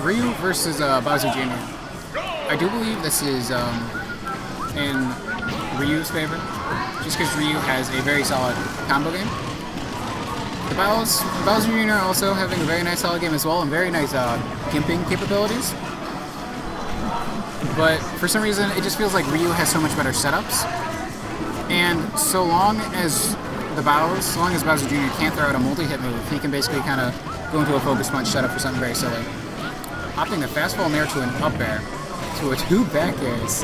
Ryu versus Bowser Jr. I do believe this is in Ryu's favor, just because Ryu has a very solid combo game. The Bowser Jr. also having a very nice solid game as well, and very nice gimping capabilities. But for some reason, it just feels like Ryu has so much better setups. And so long as Bowser Jr. can't throw out a multi-hit move, he can basically kind of go into a focus punch setup for something very silly. Opting the fastball nair to an up air, to a 2 back airs.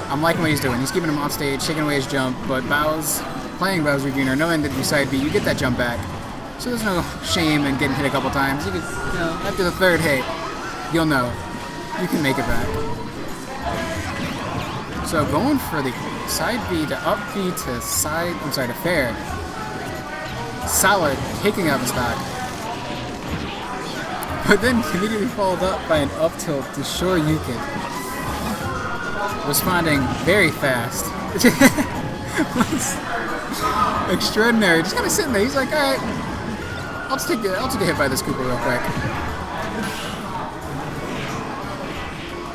I'm liking what he's doing. He's keeping him off stage, taking away his jump, but Bowz, playing Bowser Jr., knowing that you side B, you get that jump back. So there's no shame in getting hit a couple times. You can, after the third hit, you'll know. You can make it back. So going for the side B to up B to fair. Solid, taking out the stock. But then immediately followed up by an up tilt to Shoryuken. Responding very fast. exJ0RDANary, just kind of sitting there. He's like, alright, I'll just take a hit by this Koopa real quick.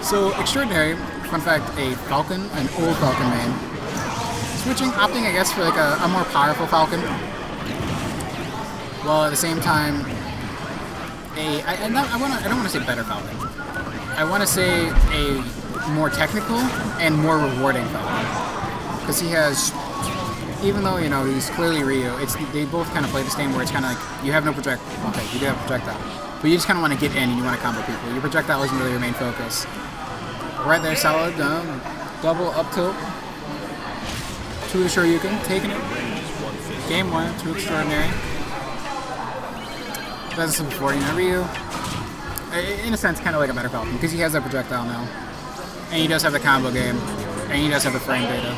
So exJ0RDANary, fun fact, an old Falcon main. Opting I guess for like a more powerful Falcon. While at the same time, I don't want to say better Falcon. I want to say a more technical and more rewarding Falcon. Because he has, even though, he's clearly Ryu, they both kind of play the same where it's kind of like, you have no projectile. Okay, you do have projectile. But you just kind of want to get in and you want to combo people. Your projectile isn't really your main focus. Right there, solid, double up tilt. To the Shoryuken, taking it. Game 1 to exJ0RDANary. That's some before, Ryu, in a sense, kind of like a better Falcon, because he has that projectile now. And he does have the combo game, and he does have the frame data.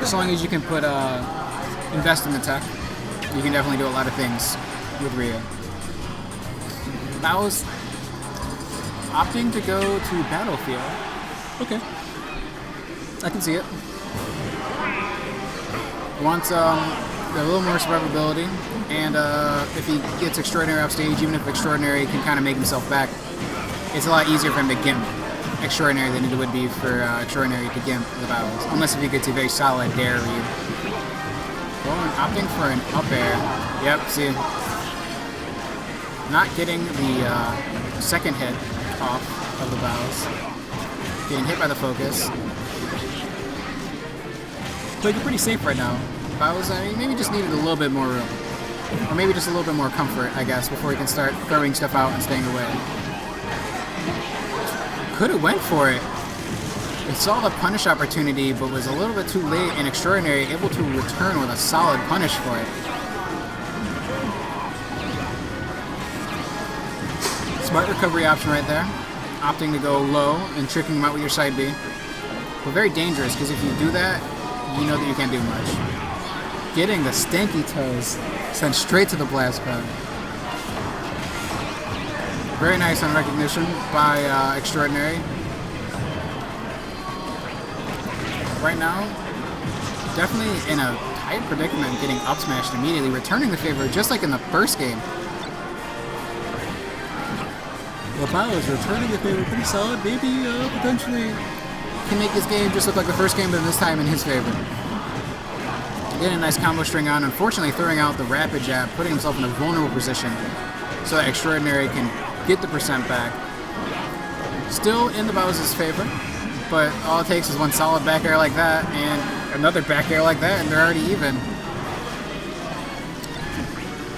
As long as you can invest in the tech, you can definitely do a lot of things with Ryu. Bowz opting to go to Battlefield. Okay. I can see it. Wants a little more survivability, and if he gets exJ0RDANary off stage, even if exJ0RDANary can kind of make himself back, it's a lot easier for him to gimp exJ0RDANary than it would be for exJ0RDANary to gimp the Bowz, unless if he gets a very solid dare read. Opting for an up air. Yep, see. Not getting the second hit off of the Bowz. Getting hit by the focus. But you're pretty safe right now. Bowz, maybe just needed a little bit more room. Or maybe just a little bit more comfort, I guess, before he can start throwing stuff out and staying away. Could have went for it. It saw the punish opportunity, but was a little bit too late, and exJ0RDANary able to return with a solid punish for it. Smart recovery option right there. Opting to go low and tricking him out with your side B. But very dangerous, because if you do that, you know that you can't do much. Getting the stanky toes sent straight to the blast pad. Very nice on recognition by exJ0RDANary. Right now, definitely in a tight predicament, getting up smashed immediately, returning the favor just like in the first game. Bowz returning the favor pretty solid. Maybe potentially can make this game just look like the first game, but this time in his favor. Getting a nice combo string on, unfortunately throwing out the rapid jab, putting himself in a vulnerable position so that exJ0RDANary can get the percent back. Still in the Bowz's favor, but all it takes is one solid back air like that and another back air like that, and they're already even.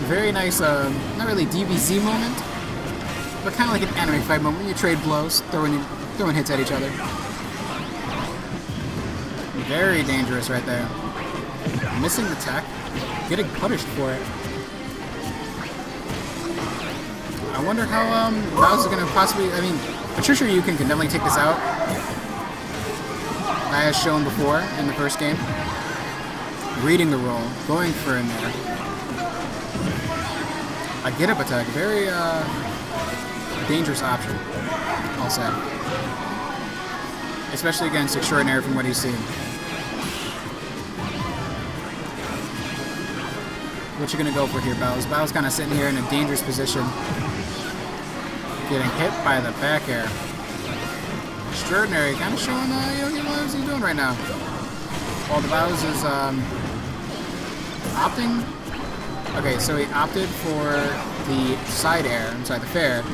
Very nice, not really DBZ moment, but kind of like an anime fight moment when you trade blows, throwing hits at each other. Very dangerous right there. Missing the tech, getting punished for it. I wonder how Bowz is going to possibly, Patricia Ryukin can definitely take this out. As shown before in the first game. Reading the roll, going for in there. A get-up attack, very dangerous option, I'll say. Especially against exJ0RDANary from what he's seen. What you gonna go for here, Bowz? Bowz kind of sitting here in a dangerous position. Getting hit by the back air. exJ0RDANary, kind of showing what he's doing right now. While the Bowz is opting. Okay, so he opted for the side air inside the fair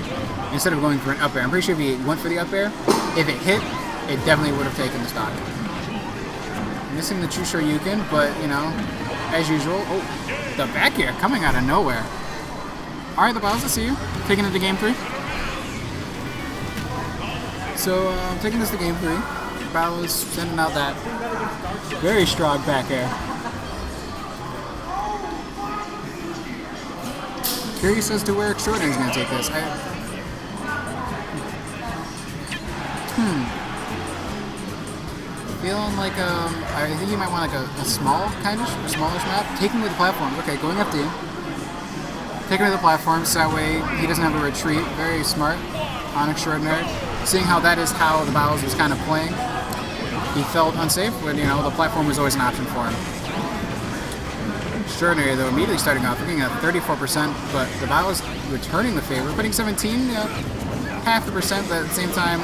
instead of going for an up air. I'm pretty sure if he went for the up air, if it hit, it definitely would have taken the stock. Missing the true Shoryuken, but you know, as usual. Oh, the back air coming out of nowhere. All right, the Bowz, I see you. Taking it to game 3. So I'm taking this to game 3. Bowz sending out that very strong back air. Curious as to where exJ0RDANary is going to take this. Feeling like I think you might want like a small kind of smallish map. Taking with the platforms. Okay, going FD. Taking with the platforms so that way he doesn't have a retreat. Very smart on exJ0RDANary. Seeing how that is how the Bowz was kind of playing. He felt unsafe when, you know, the platform was always an option for him. exJ0RDANary, though, immediately starting off, looking at 34%, but the Bowz returning the favor, putting 17, half the percent, but at the same time,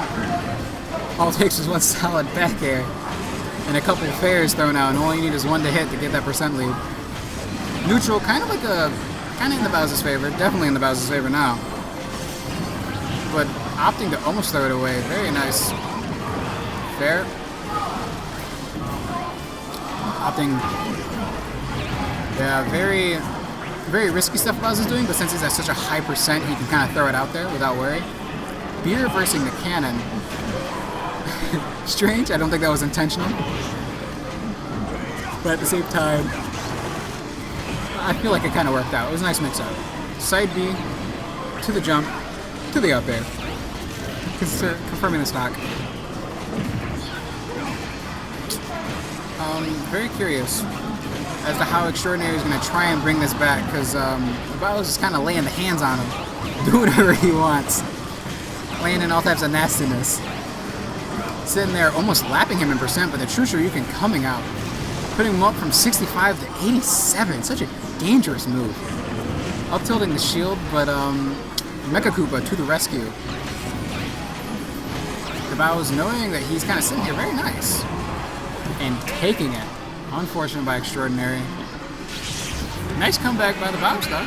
all it takes is one solid back air and a couple of fairs thrown out, and all you need is one to hit to get that percent lead. Neutral, kind of in the Bowz's favor, definitely in the Bowz's favor now, but opting to almost throw it away. Very nice. Fair. Opting. Yeah, very, very risky stuff Bowz is doing, but since he's at such a high percent, he can kind of throw it out there without worry. Be reversing the cannon. Strange, I don't think that was intentional. But at the same time, I feel like it kind of worked out. It was a nice mix-up. Side B, to the jump, to the up air. Confirming the stock. Very curious as to how exJ0RDANary is going to try and bring this back, because Bowz is kind of laying the hands on him, doing whatever he wants, laying in all types of nastiness. Sitting there almost lapping him in percent, but the true Shoryuken coming out, putting him up from 65 to 87. Such a dangerous move. Up tilting the shield, but Mecha Koopa to the rescue. The Bowz knowing that he's kind of sitting here very nice and taking it. Unfortunate by exJ0RDANary. Nice comeback by the Bowz though.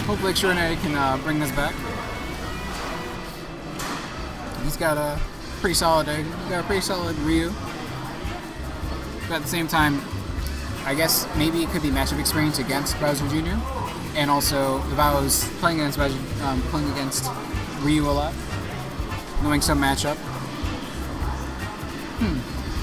Hopefully exJ0RDANary can bring this back. He's got a pretty solid Ryu. But at the same time, I guess maybe it could be matchup experience against Bowser Jr. And also the Bowz playing against Ryu a lot, knowing some matchup.